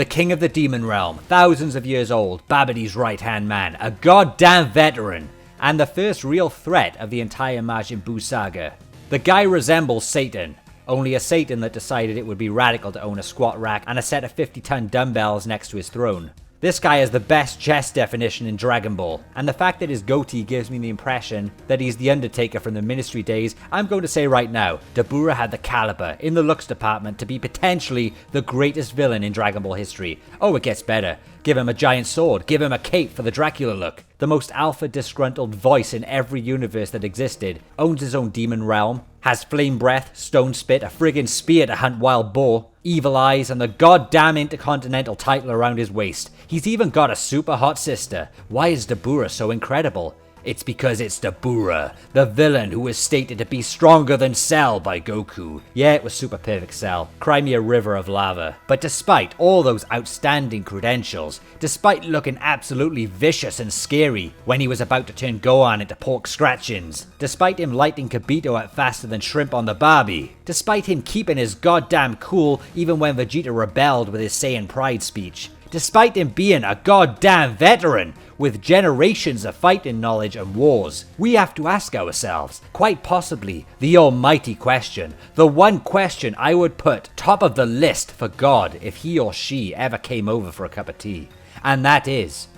The king of the demon realm, thousands of years old, Babidi's right-hand man, a goddamn veteran, and the first real threat of the entire Majin Buu saga. The guy resembles Satan, only a Satan that decided it would be radical to own a squat rack and a set of 50-ton dumbbells next to his throne. This guy has the best chest definition in Dragon Ball, and the fact that his goatee gives me the impression that he's the Undertaker from the Ministry days. I'm going to say right now, Dabura had the caliber in the looks department to be potentially the greatest villain in Dragon Ball history. Oh, it gets better. Give him a giant sword, give him a cape for the Dracula look. The most alpha disgruntled voice in every universe that existed, owns his own demon realm, has flame breath, stone spit, a friggin' spear to hunt wild boar, evil eyes, and the goddamn intercontinental title around his waist. He's even got a super hot sister. Why is Dabura so incredible? It's because it's Dabura, the villain who was stated to be stronger than Cell by Goku. Yeah, it was Super Perfect Cell. Cry me a river of lava. But despite all those outstanding credentials, despite looking absolutely vicious and scary when he was about to turn Gohan into pork scratchings, despite him lighting Kibito out faster than shrimp on the Barbie, despite him keeping his goddamn cool even when Vegeta rebelled with his Saiyan pride speech, despite him being a goddamn veteran with generations of fighting knowledge and wars, we have to ask ourselves, quite possibly, the almighty question, the one question I would put top of the list for God if he or she ever came over for a cup of tea. And that is,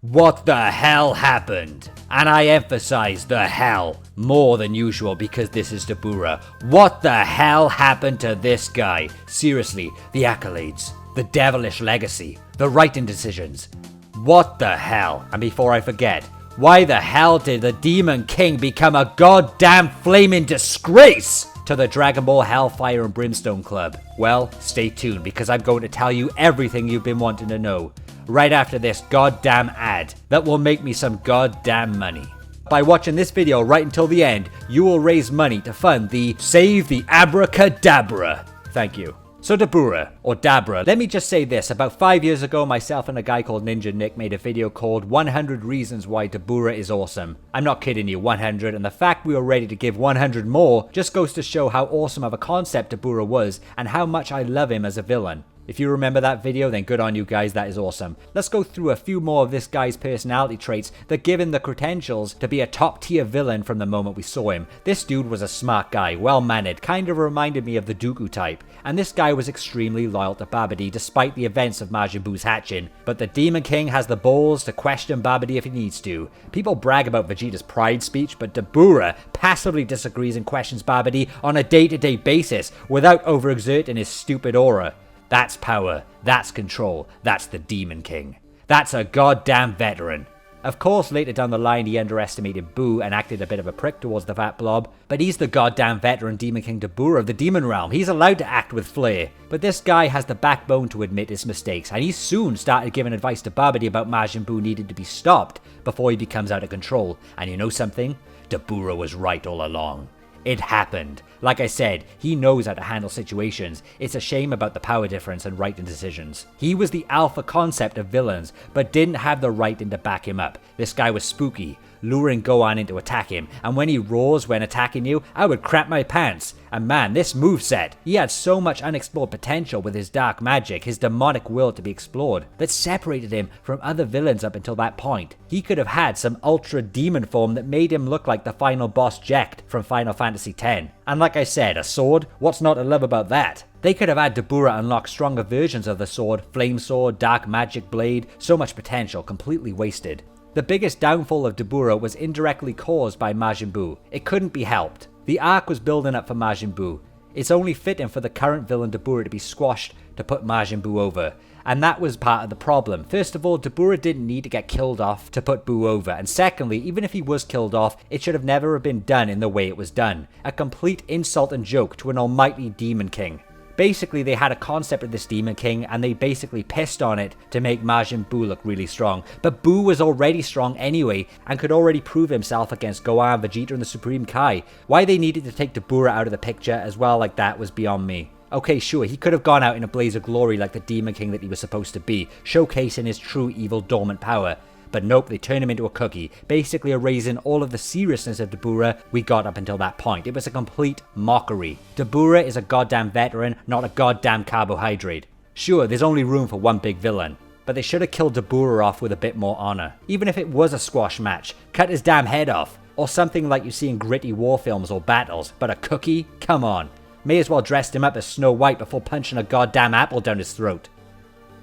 what the hell happened? And I emphasize the hell more than usual because this is Dabura. What the hell happened to this guy? Seriously, the accolades, the devilish legacy, the writing decisions. What the hell? And before I forget, why the hell did the Demon King become a goddamn flaming disgrace to the Dragon Ball Hellfire and Brimstone Club? Well, stay tuned because I'm going to tell you everything you've been wanting to know right after this goddamn ad that will make me some goddamn money. By watching this video right until the end, you will raise money to fund the Save the Abracadabra. Thank you. So Dabura, or Dabra, let me just say this, about 5 years ago myself and a guy called Ninja Nick made a video called 100 Reasons Why Dabura is Awesome. I'm not kidding you, 100, and the fact we were ready to give 100 more just goes to show how awesome of a concept Dabura was and how much I love him as a villain. If you remember that video, then good on you guys, that is awesome. Let's go through a few more of this guy's personality traits that give him the credentials to be a top tier villain from the moment we saw him. This dude was a smart guy, well mannered, kind of reminded me of the Dooku type. And this guy was extremely loyal to Babidi despite the events of Majin Buu's hatching. But the Demon King has the balls to question Babidi if he needs to. People brag about Vegeta's pride speech, but Dabura passively disagrees and questions Babidi on a day-to-day basis without overexerting his stupid aura. That's power, that's control, that's the Demon King. That's a goddamn veteran. Of course, later down the line he underestimated Buu and acted a bit of a prick towards the fat blob, but he's the goddamn veteran Demon King Dabura of the Demon Realm. He's allowed to act with flair. But this guy has the backbone to admit his mistakes, and he soon started giving advice to Babidi about Majin Buu needed to be stopped before he becomes out of control. And you know something? Dabura was right all along. It happened. Like I said, he knows how to handle situations. It's a shame about the power difference and writing decisions. He was the alpha concept of villains, but didn't have the writing to back him up. This guy was spooky, luring Gohan in to attack him, and when he roars when attacking you, I would crap my pants. And man, this moveset, he had so much unexplored potential with his dark magic, his demonic will to be explored, that separated him from other villains up until that point. He could have had some ultra demon form that made him look like the final boss Jecht from Final Fantasy X. And like I said, a sword, what's not to love about that? They could have had Dabura unlock stronger versions of the sword, flame sword, dark magic blade, so much potential completely wasted. The biggest downfall of Dabura was indirectly caused by Majin Buu. It couldn't be helped. The arc was building up for Majin Buu. It's only fitting for the current villain Dabura to be squashed to put Majin Buu over. And that was part of the problem. First of all, Dabura didn't need to get killed off to put Buu over. And secondly, even if he was killed off, it should have never been done in the way it was done. A complete insult and joke to an almighty Demon King. Basically, they had a concept of this Demon King and they basically pissed on it to make Majin Buu look really strong. But Buu was already strong anyway and could already prove himself against Gohan, Vegeta and the Supreme Kai. Why they needed to take Dabura out of the picture as well like that was beyond me. Okay, sure, he could have gone out in a blaze of glory like the Demon King that he was supposed to be, showcasing his true evil dormant power. But nope, they turn him into a cookie, basically erasing all of the seriousness of Dabura we got up until that point. It was a complete mockery. Dabura is a goddamn veteran, not a goddamn carbohydrate. Sure, there's only room for one big villain, but they should have killed Dabura off with a bit more honor. Even if it was a squash match, cut his damn head off, or something like you see in gritty war films or battles, but a cookie? Come on. May as well dressed him up as Snow White before punching a goddamn apple down his throat.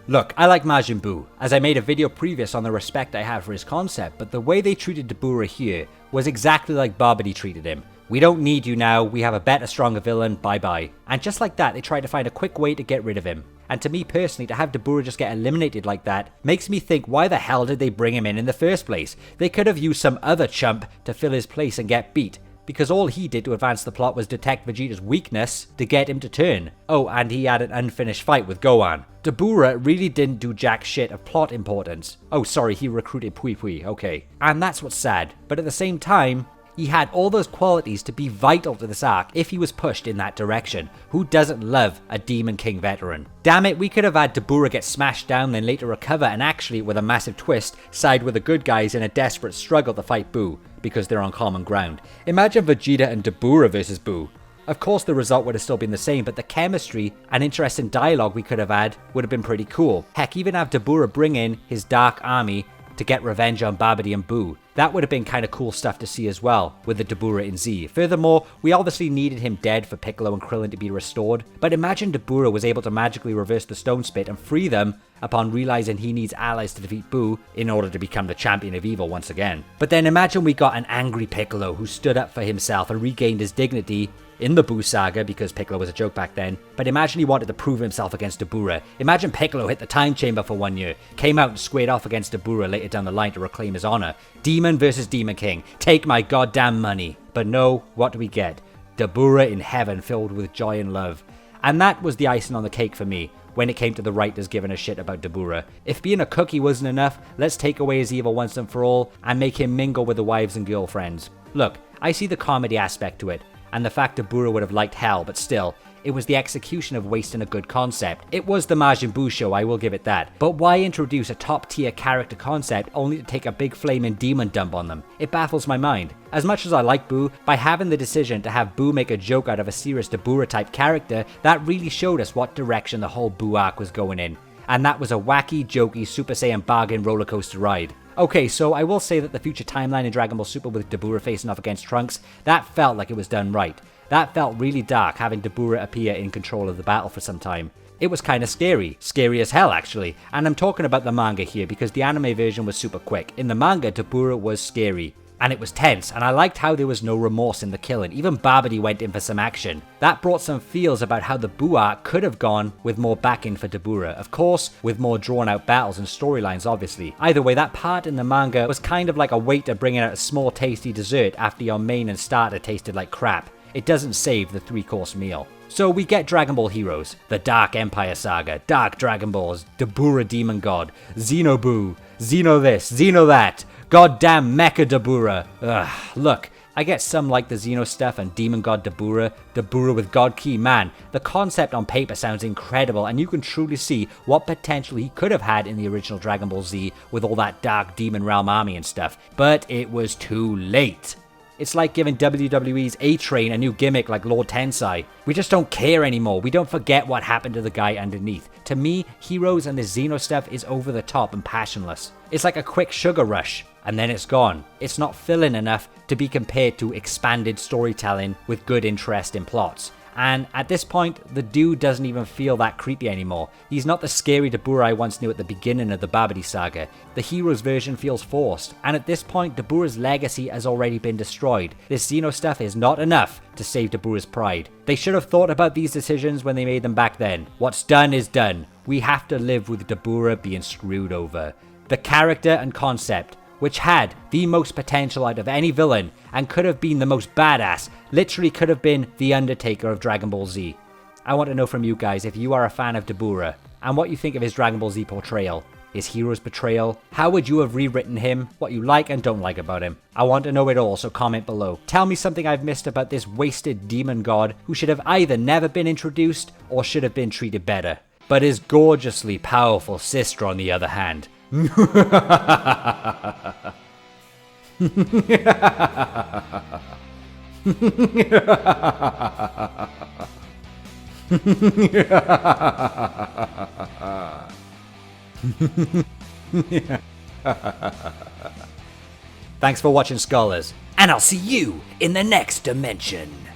Look, I like Majin Buu, as I made a video previous on the respect I have for his concept, but the way they treated Dabura here was exactly like Babidi treated him. We don't need you now, we have a better, stronger villain, bye bye. And just like that, they tried to find a quick way to get rid of him. And to me personally, to have Dabura just get eliminated like that makes me think, why the hell did they bring him in the first place? They could have used some other chump to fill his place and get beat, because all he did to advance the plot was detect Vegeta's weakness to get him to turn. Oh, and he had an unfinished fight with Gohan. Dabura really didn't do jack shit of plot importance. Oh, sorry, he recruited Pui Pui, okay. And that's what's sad, but at the same time, he had all those qualities to be vital to this arc if he was pushed in that direction. Who doesn't love a Demon King veteran? Damn it, we could have had Dabura get smashed down, then later recover and actually, with a massive twist, side with the good guys in a desperate struggle to fight Buu, because they're on common ground. Imagine Vegeta and Dabura versus Buu. Of course the result would have still been the same, but the chemistry and interesting dialogue we could have had would have been pretty cool. Heck, even have Dabura bring in his dark army to get revenge on Babidi and Buu. That would have been kind of cool stuff to see as well, with the Dabura in Z. Furthermore, we obviously needed him dead for Piccolo and Krillin to be restored, but imagine Dabura was able to magically reverse the Stone Spit and free them upon realizing he needs allies to defeat Buu in order to become the champion of evil once again. But then imagine we got an angry Piccolo who stood up for himself and regained his dignity in the Buu saga, because Piccolo was a joke back then, but imagine he wanted to prove himself against Dabura. Imagine Piccolo hit the time chamber for 1 year, came out and squared off against Dabura later down the line to reclaim his honor. Demon versus Demon King, take my goddamn money. But no, what do we get? Dabura in heaven filled with joy and love. And that was the icing on the cake for me, when it came to the writers giving a shit about Dabura. If being a cookie wasn't enough, let's take away his evil once and for all, and make him mingle with the wives and girlfriends. Look, I see the comedy aspect to it, and the fact Dabura would have liked hell, but still, it was the execution of wasting a good concept. It was the Majin Buu show, I will give it that. But why introduce a top tier character concept only to take a big flaming demon dump on them? It baffles my mind. As much as I like Buu, by having the decision to have Buu make a joke out of a serious Dabura type character, that really showed us what direction the whole Buu arc was going in. And that was a wacky, jokey, Super Saiyan bargain rollercoaster ride. Okay, so I will say that the future timeline in Dragon Ball Super with Dabura facing off against Trunks, that felt like it was done right. That felt really dark, having Dabura appear in control of the battle for some time. It was kind of scary. Scary as hell, actually. And I'm talking about the manga here, because the anime version was super quick. In the manga, Dabura was scary. And it was tense, and I liked how there was no remorse in the killing. Even Babidi went in for some action. That brought some feels about how the Buu arc could have gone with more backing for Dabura. Of course, with more drawn out battles and storylines, obviously. Either way, that part in the manga was kind of like a waiter bringing out a small tasty dessert after your main and starter tasted like crap. It doesn't save the 3-course meal. So we get Dragon Ball Heroes, the Dark Empire Saga, Dark Dragon Balls, Dabura Demon God, Xeno Buu, Xeno this, Xeno that, goddamn Mecha Dabura. Ugh, look, I get some like the Xeno stuff and Demon God Dabura, Dabura with God Key, man, the concept on paper sounds incredible and you can truly see what potential he could have had in the original Dragon Ball Z with all that Dark Demon Realm army and stuff, but it was too late. It's like giving WWE's A-Train a new gimmick like Lord Tensai. We just don't care anymore. We don't forget what happened to the guy underneath. To me, Heroes and the Xeno stuff is over the top and passionless. It's like a quick sugar rush, and then it's gone. It's not filling enough to be compared to expanded storytelling with good interesting plots. And at this point, the dude doesn't even feel that creepy anymore. He's not the scary Dabura I once knew at the beginning of the Babidi saga. The Heroes version feels forced, and at this point, Dabura's legacy has already been destroyed. This Xeno stuff is not enough to save Dabura's pride. They should have thought about these decisions when they made them back then. What's done is done. We have to live with Dabura being screwed over. The character and concept, which had the most potential out of any villain and could have been the most badass, literally could have been the Undertaker of Dragon Ball Z. I want to know from you guys if you are a fan of Dabura and what you think of his Dragon Ball Z portrayal. His hero's betrayal? How would you have rewritten him? What you like and don't like about him? I want to know it all, so comment below. Tell me something I've missed about this wasted demon god who should have either never been introduced or should have been treated better. But his gorgeously powerful sister on the other hand. Thanks for watching, scholars, and I'll see you in the next dimension.